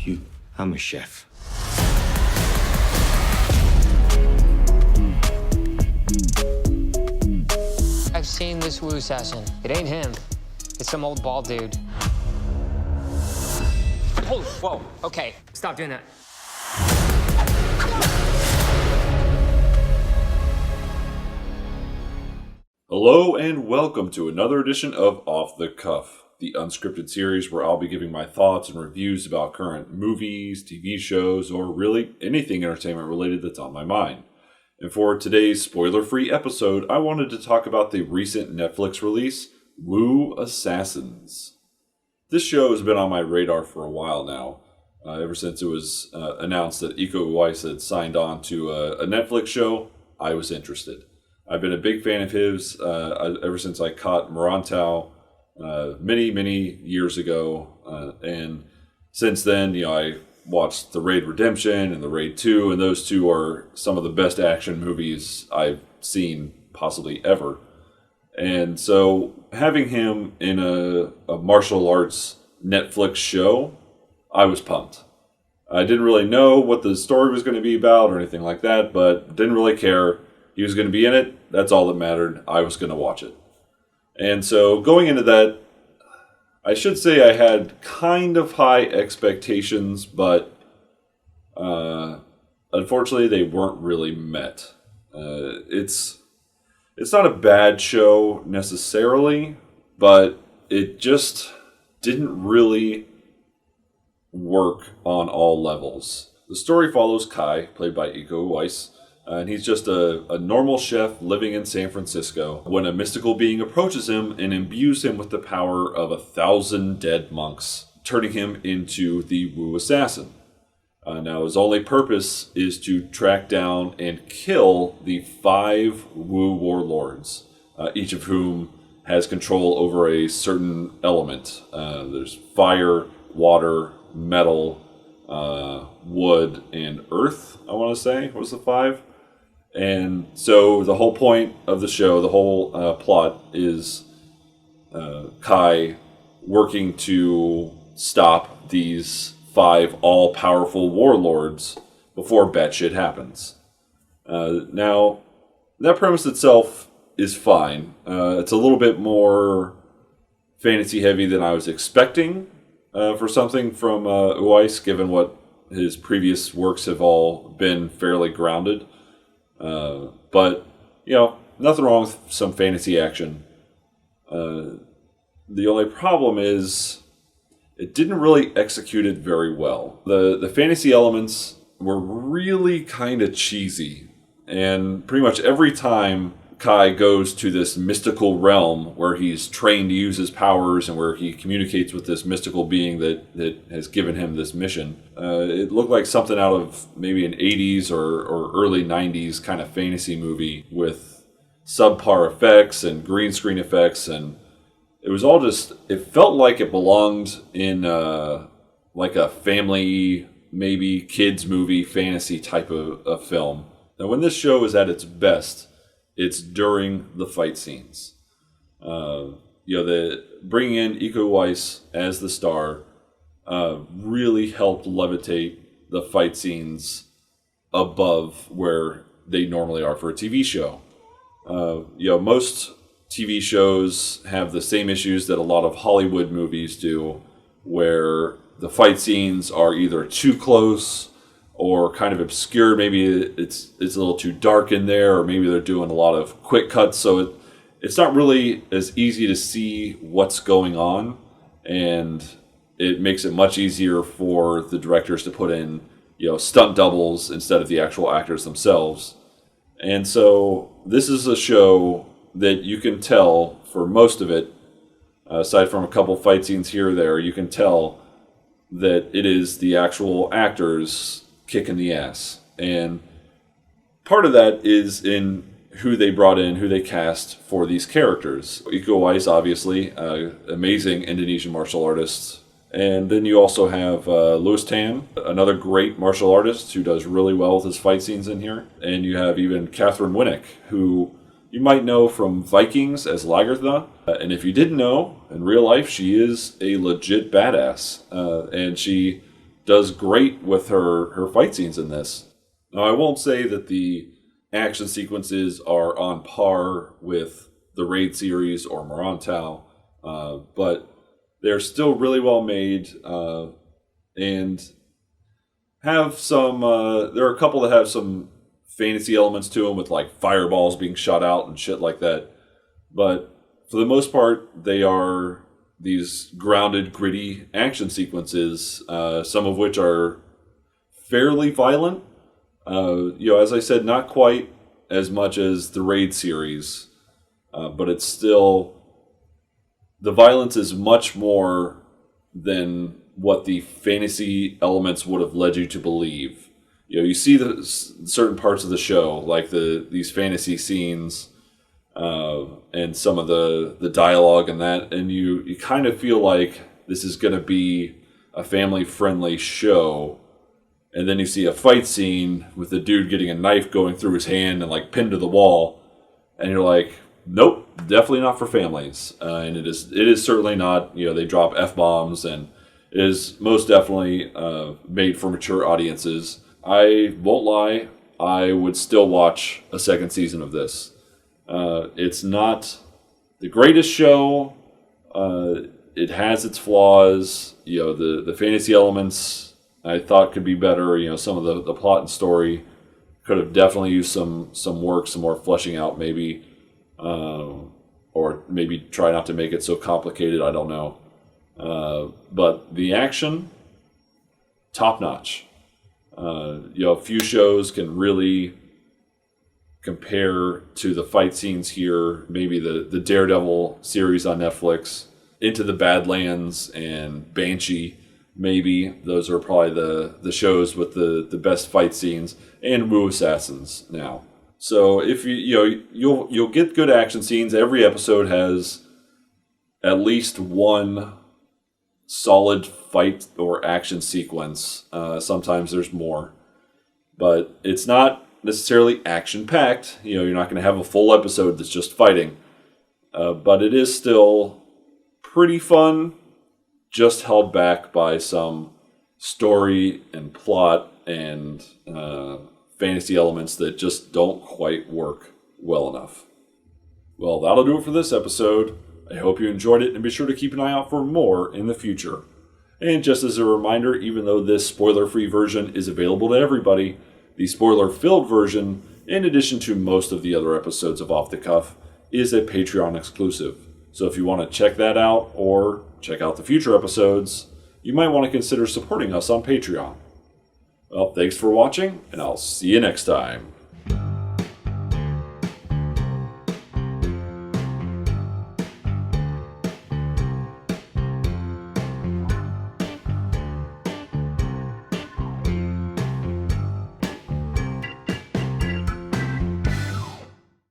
I'm a chef. I've seen this Wu Assassin. It ain't him. It's some old bald dude. Oh, whoa, okay. Stop doing that. Hello and welcome to another edition of Off the Cuff, the unscripted series where I'll be giving my thoughts and reviews about current movies, TV shows, or really anything entertainment related that's on my mind. And for today's spoiler-free episode, I wanted to talk about the recent Netflix release, Wu Assässins. This show has been on my radar for a while now, ever since it was announced that Iko Uwais had signed on to a Netflix show. I was interested. I've been a big fan of his ever since I caught Morantau many years ago, and since then, I watched The Raid Redemption and The Raid 2, and those two are some of the best action movies I've seen possibly ever. And so having him in a martial arts Netflix show, I was pumped. I didn't really know what the story was going to be about or anything like that, but didn't really care. He was going to be in it. That's all that mattered. I was going to watch it. And so going into that, I should say I had kind of high expectations, but unfortunately they weren't really met. It's not a bad show necessarily, but it just didn't really work on all levels. The story follows Kai, played by Iko Uwais, and he's just a normal chef living in San Francisco when a mystical being approaches him and imbues him with the power of 1,000 dead monks, turning him into the Wu Assassin. Now, his only purpose is to track down and kill the 5 Wu warlords, each of whom has control over a certain element. There's fire, water, metal, wood, and earth, I want to say, was the 5. And so the whole point of the show, the whole plot is Kai working to stop these 5 all-powerful warlords before batshit happens. Now, that premise itself is fine. It's a little bit more fantasy-heavy than I was expecting for something from Uwais, given what his previous works have all been fairly grounded. But, nothing wrong with some fantasy action. The only problem is it didn't really execute it very well. The fantasy elements were really kind of cheesy. And pretty much every time Kai goes to this mystical realm where he's trained to use his powers and where he communicates with this mystical being that has given him this mission, it looked like something out of maybe an 80s or early 90s kind of fantasy movie with subpar effects and green screen effects, and it was all it felt like it belonged in like a family, maybe kids movie fantasy type of film. Now when this show is at its best, it's during the fight scenes. The bringing in Iko Uwais as the star really helped levitate the fight scenes above where they normally are for a TV show. Most TV shows have the same issues that a lot of Hollywood movies do, where the fight scenes are either too close or kind of obscure. Maybe it's a little too dark in there, or maybe they're doing a lot of quick cuts, so it's not really as easy to see what's going on, and it makes it much easier for the directors to put in stunt doubles instead of the actual actors themselves. And so this is a show that you can tell for most of it, aside from a couple fight scenes here or there, you can tell that it is the actual actors kicking the ass. And part of that is in who they brought in, who they cast for these characters. Iko Uwais, obviously, amazing Indonesian martial artist. And then you also have Louis Tam, another great martial artist who does really well with his fight scenes in here. And you have even Catherine Winnick, who you might know from Vikings as Lagertha. And if you didn't know, in real life, she is a legit badass. And she does great with her fight scenes in this. Now, I won't say that the action sequences are on par with the Raid series or Morantau, but they're still really well made, and have some, there are a couple that have some fantasy elements to them with like fireballs being shot out and shit like that. But for the most part, they are these grounded, gritty action sequences, some of which are fairly violent. As I said, not quite as much as the Raid series, but it's still, the violence is much more than what the fantasy elements would have led you to believe. You see the certain parts of the show, like these fantasy scenes, and some of the dialogue and that, and you kind of feel like this is going to be a family-friendly show, and then you see a fight scene with the dude getting a knife going through his hand and like pinned to the wall, and you're like, nope, definitely not for families. And it is certainly not. They drop F-bombs, and it is most definitely made for mature audiences. I won't lie, I would still watch a second season of this. It's not the greatest show. It has its flaws. The fantasy elements I thought could be better. Some of the plot and story could have definitely used some work, some more fleshing out maybe. Or maybe try not to make it so complicated, I don't know. But the action, top notch. A few shows can really compare to the fight scenes here. Maybe the Daredevil series on Netflix, Into the Badlands and Banshee. Maybe those are probably the shows with the best fight scenes, and Wu Assässins now. So if you'll get good action scenes. Every episode has at least one solid fight or action sequence. Sometimes there's more, but it's not necessarily action packed. You're not going to have a full episode that's just fighting, but it is still pretty fun, just held back by some story and plot and fantasy elements that just don't quite work well enough. Well, that'll do it for this episode. I hope you enjoyed it, and be sure to keep an eye out for more in the future. And just as a reminder, even though this spoiler-free version is available to everybody, the spoiler-filled version, in addition to most of the other episodes of Off the Cuff, is a Patreon exclusive. So if you want to check that out, or check out the future episodes, you might want to consider supporting us on Patreon. Well, thanks for watching, and I'll see you next time.